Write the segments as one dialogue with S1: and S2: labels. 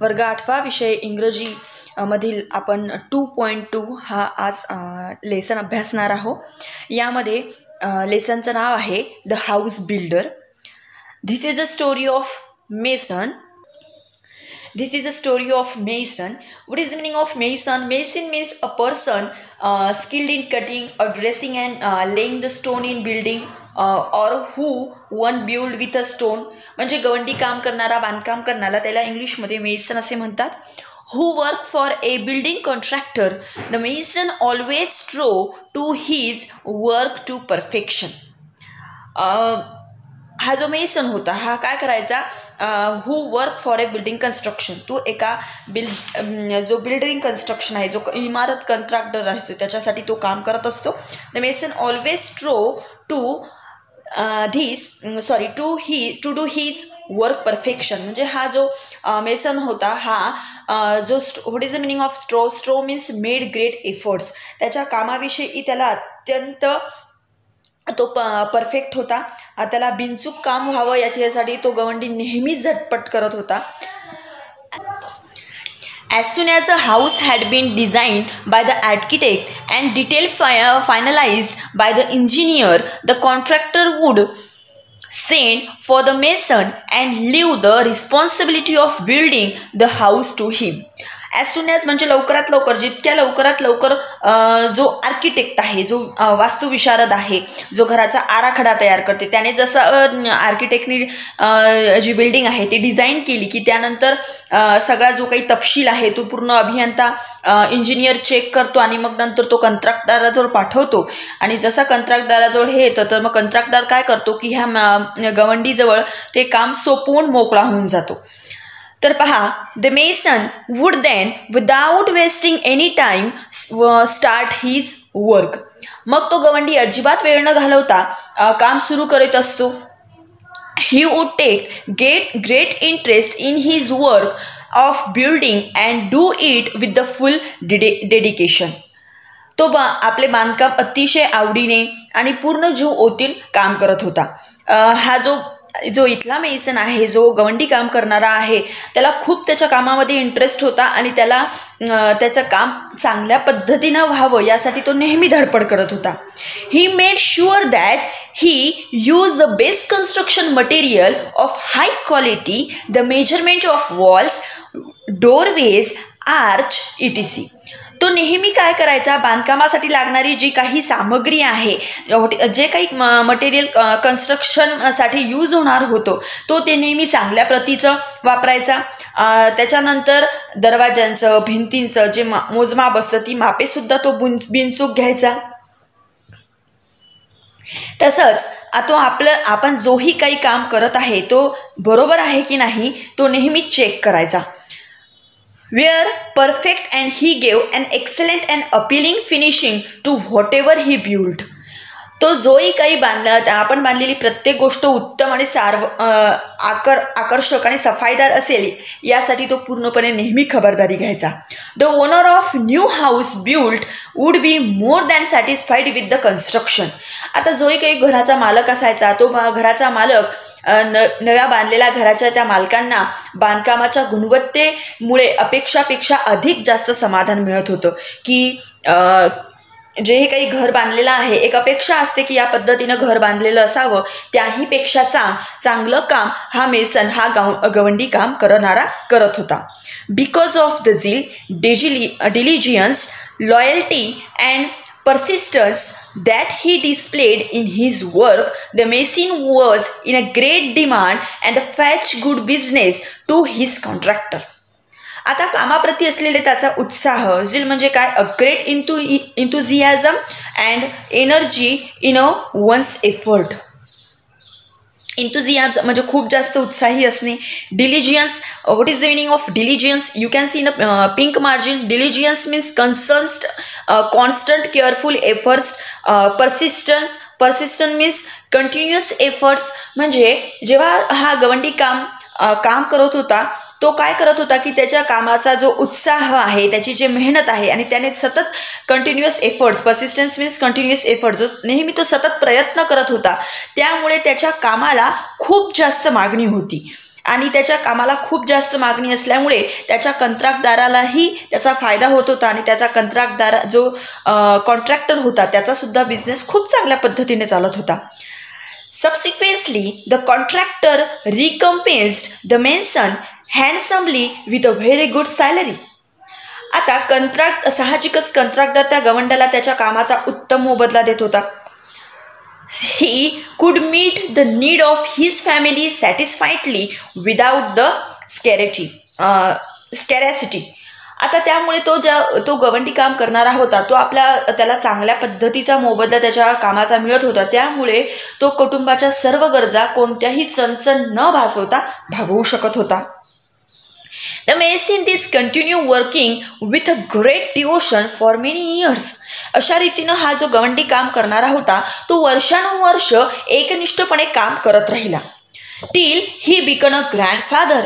S1: वर्ग 8 विषय इंग्रजी मधील आपण 2.2 हा आज लेसन अभ्यासणार आहोत. यामध्ये लेसनचं नाव आहे the house builder. This is a story of mason. What is the meaning of mason? Mason means a person skilled in cutting or dressing and laying the stone in building or who one build with a stone. म्हणजे गवंडी काम करणारा, बांधकाम करणारा त्याला इंग्लिशमध्ये mason असे म्हणतात. Who work for a building contractor. The mason always strove to his work to perfection. हा जो मेसन होता हा काय करायचा, हू work for a building construction. तो एका जो बिल्डिंग कन्स्ट्रक्शन आहे, जो इमारत कंत्राटदार असतो त्याच्यासाठी तो काम करत असतो. The mason always strove to to do his work perfection. म्हणजे हा जो मेसन होता हा जो what is the meaning of strove. Strove means made great efforts. त्याच्या कामाविषयी त्याला अत्यंत तो परफेक्ट होता. त्याला बिनचूक काम व्हावं याच्यासाठी तो गवंडी नेहमी झटपट करत होता. As soon as a house had been designed by the architect and detail finalized by the engineer, the contractor would send for the mason and leave the responsibility of building the house to him. As soon as म्हणजे लवकरात लवकर, जितक्या लवकरात लवकर जो architect आहे, जो वास्तुविशारद आहे, जो घराचा आराखडा तयार करते, त्याने जसं आर्किटेक्टनी जी बिल्डिंग आहे ती डिझाईन केली की त्यानंतर सगळा जो काही तपशील आहे तो पूर्ण अभियंता इंजिनियर चेक करतो आणि मग नंतर तो कंत्राटदाराजवळ पाठवतो. आणि जसा कंत्राटदाराजवळ हे येतं तर मग कंत्राटदार काय करतो की ह्या गवंडीजवळ ते काम सोपवून मोकळा होऊन जातो. तर पहा, the mason would then without wasting any time start his work. मग तो गवंडी अजिबात वेळ न घालवता काम सुरू करीत असतो. He would take great interest in his work of building and do it with the full dedication. तो आपले बांधकाम अतिशय आवडीने आणि पूर्ण जीव ओतीन काम करत होता. हा जो इथला मेसन आहे, जो गवंडी काम करणारा आहे, त्याला खूप त्याच्या कामामध्ये इंटरेस्ट होता आणि त्याला त्याचं काम चांगल्या पद्धतीनं व्हावं यासाठी तो नेहमी धडपड करत होता. He made sure that he use the best construction material of high quality, the measurement of walls, doorways, arch etc. तो नेहमी काय करायचा, बांधकामासाठी लागणारी जी काही सामग्री आहे, जे काही मटेरियल कन्स्ट्रक्शनसाठी यूज होणार होतो तो ते नेहमी चांगल्या प्रतीचं वापरायचा. त्याच्यानंतर दरवाजांचं, भिंतींचं जे मोजमाप असतं ती मापेसुद्धा तो बिनचूक घ्यायचा. तसंच आपण जोही काही काम करत आहे तो बरोबर आहे की नाही तो नेहमी चेक करायचा. Were perfect and he gave an excellent and appealing finishing to whatever he built. तो जोही काही आपण बांधलेली प्रत्येक गोष्ट उत्तम आणि आकर्षक आणि सफाईदार असेल यासाठी तो पूर्णपणे नेहमी खबरदारी घ्यायचा. The owner of new house built would be more than satisfied with the construction. आता जोही काही घराचा मालक असायचा तो घराचा मालक नव्या बांधलेल्या घराच्या त्या मालकांना बांधकामाच्या गुणवत्तेमुळे अपेक्षापेक्षा अधिक जास्त समाधान मिळत होतं. की जे हे काही घर बांधलेलं आहे, एक अपेक्षा असते की या पद्धतीनं घर बांधलेलं असावं, त्याहीपेक्षा चांगलं काम हा मेसन हा गवंडी काम करणारा करत होता. बिकॉज ऑफ द झील, diligence, loyalty and persistence that he displayed in his work, the mason was in a great demand and fetched good business to his contractor. आता कामाप्रती असलेले त्याचा उत्साह, झील म्हणजे काय, a great enthusiasm and energy in one's effort. enthusiasm म्हणजे खूप जास्त उत्साही असणे. diligence, what is the meaning of diligence? You can see in a pink margin. diligence means constant careful efforts. persistent means continuous efforts. म्हणजे जेव्हा हा गवंडी काम करत होता तो काय करत होता की त्याच्या कामाचा जो उत्साह आहे, त्याची जी मेहनत आहे आणि त्याने सतत continuous efforts, persistence means continuous efforts, जो नेहमी तो सतत प्रयत्न करत होता त्यामुळे त्याच्या कामाला खूप जास्त मागणी होती. आणि त्याच्या कामाला खूप जास्त मागणी असल्यामुळे त्याच्या कंत्राटदारालाही त्याचा फायदा होत होता आणि त्याचा कंत्राटदार जो कॉन्ट्रॅक्टर होता त्याचा सुद्धा बिझनेस खूप चांगल्या पद्धतीने चालत होता. Subsequently, the contractor recompensed the mason handsomely with a very good salary. आता साहजिकच कंत्राटदार त्या गवंड्याला त्याच्या कामाचा उत्तम मोबदला देत होता. He could meet the need of his family satisfiedly without the scarcity. आता त्यामुळे तो गवंडी काम करणारा होता तो त्याला चांगल्या पद्धतीचा मोबदला त्याच्या कामाचा मिळत होता. त्यामुळे तो कुटुंबाच्या सर्व गरजा कोणत्याही चणचण न भासवता भागवू शकत होता. The mason did continue working with a great devotion for many years. अशा रीतीनं हा जो गवंडी काम करणारा होता तो वर्षानुवर्ष एकनिष्ठपणे काम करत राहिला. Till he became a grandfather.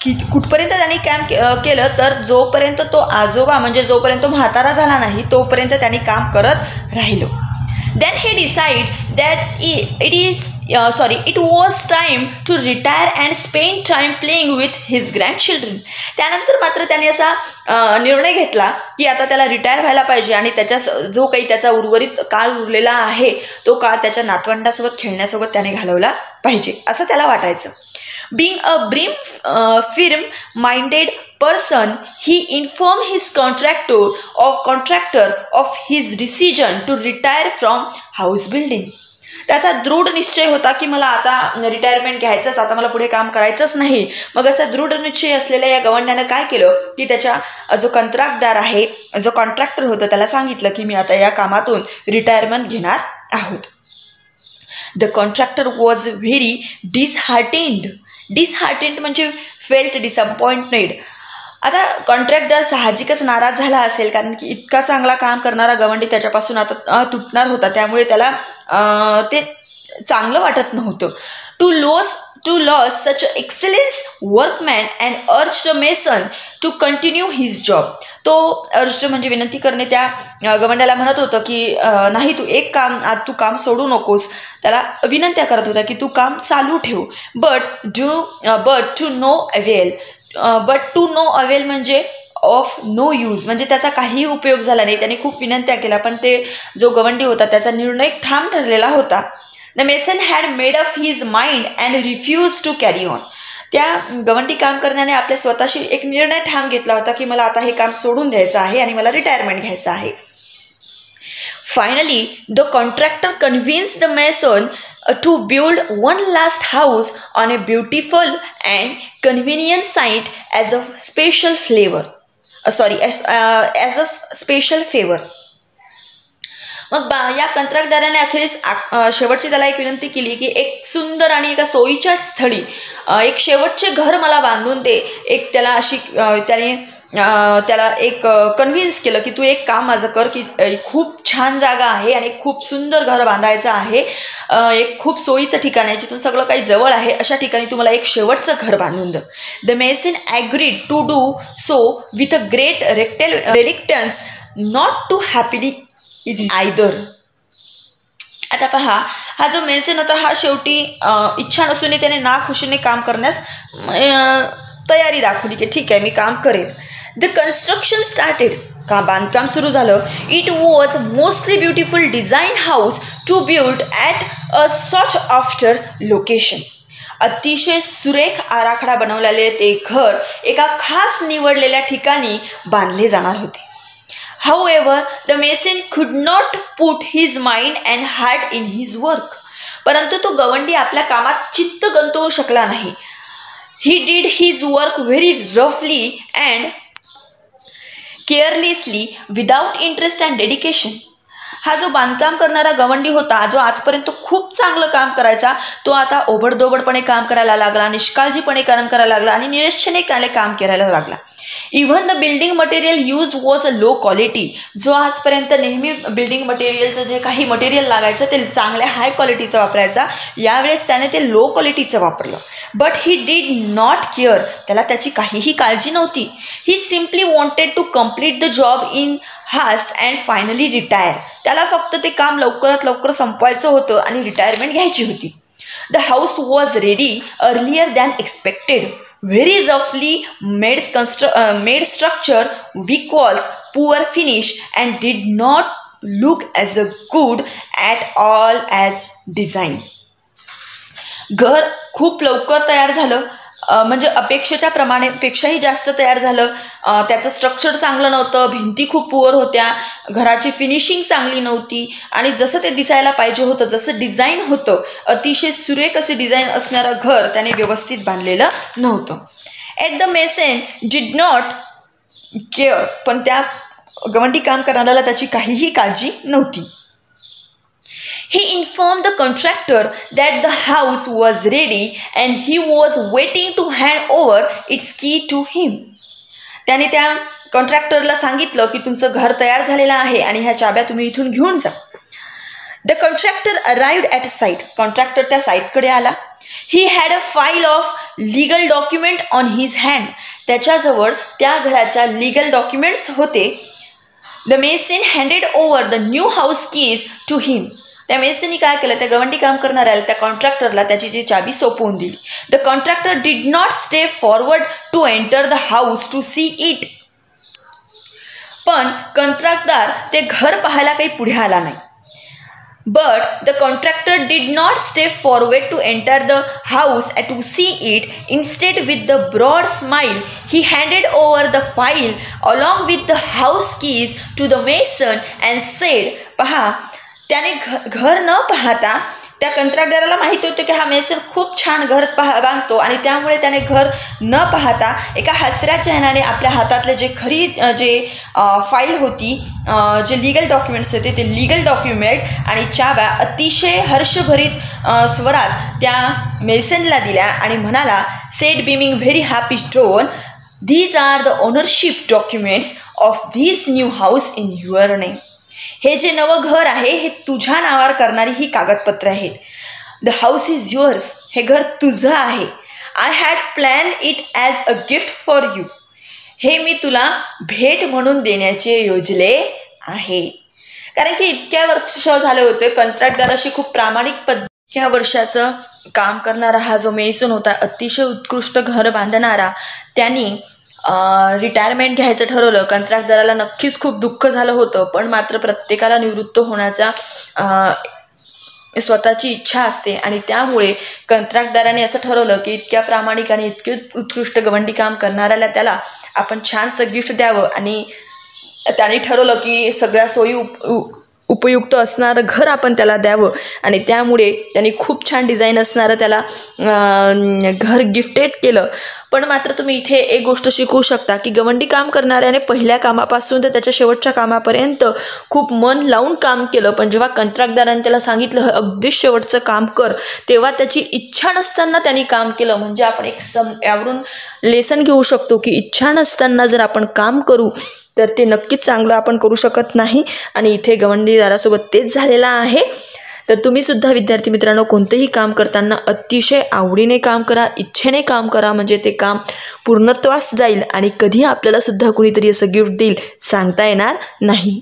S1: कुठपर्यंत त्यांनी काम केलं तर जोपर्यंत तो आजोबा म्हणजे जोपर्यंत तो म्हातारा झाला नाही तोपर्यंत त्यांनी काम करत राहिलो. Then he decided that it was time to retire and spend time playing with his grandchildren. त्यानंतर मात्र त्याने असा निर्णय घेतला की आता त्याला रिटायर व्हायला पाहिजे आणि जो काही त्याचा उर्वरित काळ उरलेला आहे तो काळ त्याच्या नातवंडासोबत खेळण्यासोबत त्याने घालवला पाहिजे असं त्याला वाटायचं. Being a firm-minded person, he informed his contractor of his decision to retire from house building. त्याचा दृढ निश्चय होता की मला आता रिटायरमेंट घ्यायचंच, आता मला पुढे काम करायचंच नाही. मग असा दृढ निश्चय असलेल्या या गवंड्यानं काय केलं की त्याच्या जो कंत्राटदार आहे, जो कॉन्ट्रॅक्टर होता त्याला सांगितलं की मी आता या कामातून रिटायरमेंट घेणार आहोत. The contractor was very disheartened म्हणजे फेल्ट डिसअपॉइंटेड. आता कॉन्ट्रॅक्टर साहजिकच नाराज झाला असेल कारण की इतका चांगला काम करणारा गवंडी त्याच्यापासून आता तुटणार होता. त्यामुळे त्याला ते चांगलं वाटत नव्हतं. To lose such an excellent workman and urged the mason to continue his job. तो अर्ज म्हणजे विनंती करणे त्या गवंड्याला म्हणत होतं की नाही तू काम सोडू नकोस. त्याला विनंत्या करत होता की तू काम चालू ठेव. बट टू नो अवेल म्हणजे ऑफ नो यूज म्हणजे त्याचा काही उपयोग झाला नाही. त्याने खूप विनंत्या केल्या पण ते जो गवंडी होता त्याचा निर्णय ठाम ठरलेला होता. The mason had made up his mind and refused to carry on. त्या गवंडी काम करण्याने आपल्या स्वतःशी एक निर्णय ठाम घेतला होता की मला आता हे काम सोडून द्यायचं आहे आणि मला रिटायरमेंट घ्यायचं आहे. Finally, the contractor convinced the mason to build one last house on a beautiful and convenient site as a special favor. मग या कंत्राटदाराने अखेरीस शेवटची त्याला एक विनंती केली की एक सुंदर आणि एका सोयीच्या स्थळी एक शेवटचे घर मला बांधून दे. त्याला एक कन्व्हिन्स केलं की तू एक काम माझं कर की खूप छान जागा आहे आणि खूप सुंदर घर बांधायचं आहे, एक खूप सोयीचं ठिकाण आहे जिथून सगळं काही जवळ आहे, अशा ठिकाणी तू मला एक शेवटचं घर बांधून दे. The mason agreed to do so with a great reluctance, not to happily either. आता पहा हा जो मेसन होता हा शेवटी इच्छा नसून त्याने नाखुशीने काम करण्यास तयारी दाखवली की ठीक आहे मी काम करेल. The construction started. बांधकाम सुरू झालं. It was mostly beautiful design house to build at a sought after location. अतिशय सुरेख आराखडा बनवलेले ते घर एका खास निवडलेल्या ठिकाणी बांधले जाणार होते. However, the mason could not put his mind and heart in his work. परंतु तो गवंडी आपल्या कामात चित्त गुंतवू शकला नाही. He did his work very roughly and carelessly without interest and dedication. हा जो बांधकाम करणारा गवंडी होता जो आजपर्यंत खूप चांगलं काम करायचा तो आता ओबडधोबडपणे काम करायला लागला, निष्काळजीपणे काम करायला लागला आणि निरक्षणे काम करायला लागला. Even the building material use was a low quality. जो आजपर्यंत नेहमी बिल्डिंग मटेरियलचं जे काही मटेरियल लागायचं ते चांगल्या हाय क्वालिटीचं वापरायचा, यावेळेस त्याने ते लो क्वालिटीचं वापरलं. But he did not care. त्याला त्याची काहीही काळजी नव्हती. He simply wanted to complete the job in haste and finally retire. त्याला फक्त ते काम लवकरात लवकर संपवायचं होतं आणि रिटायरमेंट घ्यायची होती. The house was ready earlier than expected. Very roughly made structure, weak walls, poor finish, and did not look as good at all as design. घर खूप लवकर तयार झालं, म्हणजे अपेक्षेच्या पेक्षाही जास्त तयार झालं. त्याचं स्ट्रक्चर चांगलं नव्हतं, भिंती खूप पुअर होत्या, घराची फिनिशिंग चांगली नव्हती आणि जसं ते दिसायला पाहिजे होतं, जसं डिझाईन होतं, अतिशय सुरेख असे डिझाईन असणारं घर त्याने व्यवस्थित बांधलेलं नव्हतं. At the mason did not care, पण त्या गवंडी काम करणाऱ्याला त्याची काहीही काळजी नव्हती. He informed the contractor that the house was ready and he was waiting to hand over its key to him. त्याने त्या कॉन्ट्रॅक्टरला सांगितलं की तुमचं घर तयार झालेलं आहे आणि ह्या चाब्या तुम्ही इथून घेऊन जा. The contractor arrived at site. Contractor त्या साईटकडे आला. He had a file of legal document on his hand. त्याच्याजवळ त्या घराच्या लीगल डॉक्युमेंट्स होते. The mason handed over the new house keys to him. त्या मेसननी काय केलं, त्या गवंडी काम करणाऱ्याला, त्या कॉन्ट्रॅक्टरला त्याची जी चाबी सोपवून दिली. The contractor did not step forward to enter the house to see it. पण कंत्राटदार ते घर पाहायला काही पुढे आला नाही. But the contractor did not step forward to enter the house to see it. Instead, with the broad smile, he handed over the file along with the house keys to the mason and said, "पहा, त्याने घर न पाहता त्या कंत्राटदाराला माहिती होतं की हा मेसन खूप छान घर बांधतो आणि त्यामुळे त्याने घर न पाहता एका हसऱ्या चेहऱ्याने आपल्या हातातले जे फाईल होती, जे लीगल डॉक्युमेंट्स होते, ते लीगल डॉक्युमेंट आणि चाव्या अतिशय हर्षभरीत स्वरात त्या मेसनला दिल्या आणि म्हणाला, sed beaming very happy stone, these are the ownership documents of this new house in your name. हे जे नवं घर आहे हे तुझ्या नावावर करणारी ही कागदपत्र आहेत. द हाऊस इज युअर्स, हे घर तुझं आहे. I had plan it as a gift for you, हे मी तुला भेट म्हणून देण्याचे योजले आहे. कारण की इतक्या वर्ष झाले होते, कंत्राटदाराशी खूप प्रामाणिक इतक्या वर्षाचं काम करणारा हा जो मेसन होता, अतिशय उत्कृष्ट घर बांधणारा, त्यांनी रिटायरमेंट घ्यायचं ठरवलं. कंत्राटदाराला नक्कीच खूप दुःख झालं होतं, पण मात्र प्रत्येकाला निवृत्त होण्याचा स्वतःची इच्छा असते आणि त्यामुळे कंत्राटदाराने असं ठरवलं की इतक्या प्रामाणिक आणि इतके उत्कृष्ट गवंडी काम करणाऱ्याला त्याला आपण छानसं गिफ्ट द्यावं. आणि त्याने ठरवलं की सगळ्या सोयी उपयुक्त असणारं घर आपण त्याला द्यावं आणि त्यामुळे त्यांनी खूप छान डिझाईन असणारं त्याला घर गिफ्टेड केलं. पण मात्र तुम्ही इथे एक गोष्ट शिकू शकता की गवंडी काम करणाऱ्याने पहिल्या कामापासून तर त्याच्या शेवटच्या कामापर्यंत खूप मन लावून काम केलं, पण जेव्हा कंत्राटदाराने त्याला सांगितलं अगदी शेवटचं काम कर, तेव्हा त्याची इच्छा नसताना त्यांनी काम केलं. म्हणजे आपण यावरून लेसन घेऊ शकतो की इच्छा नसताना जर आपण काम करू तर ते नक्कीच चांगलं आपण करू शकत नाही आणि इथे गवंडीदारासोबत तेच झालेलं आहे. तर तुम्ही सुद्धा विद्यार्थी मित्रांनो कोणतेही काम करताना अतिशय आवडीने काम करा, इच्छेने काम करा, म्हणजे ते काम पूर्णत्वास जाईल आणि कधी आपल्याला सुद्धा कुणीतरी असं गिफ्ट देईल सांगता येणार नाही.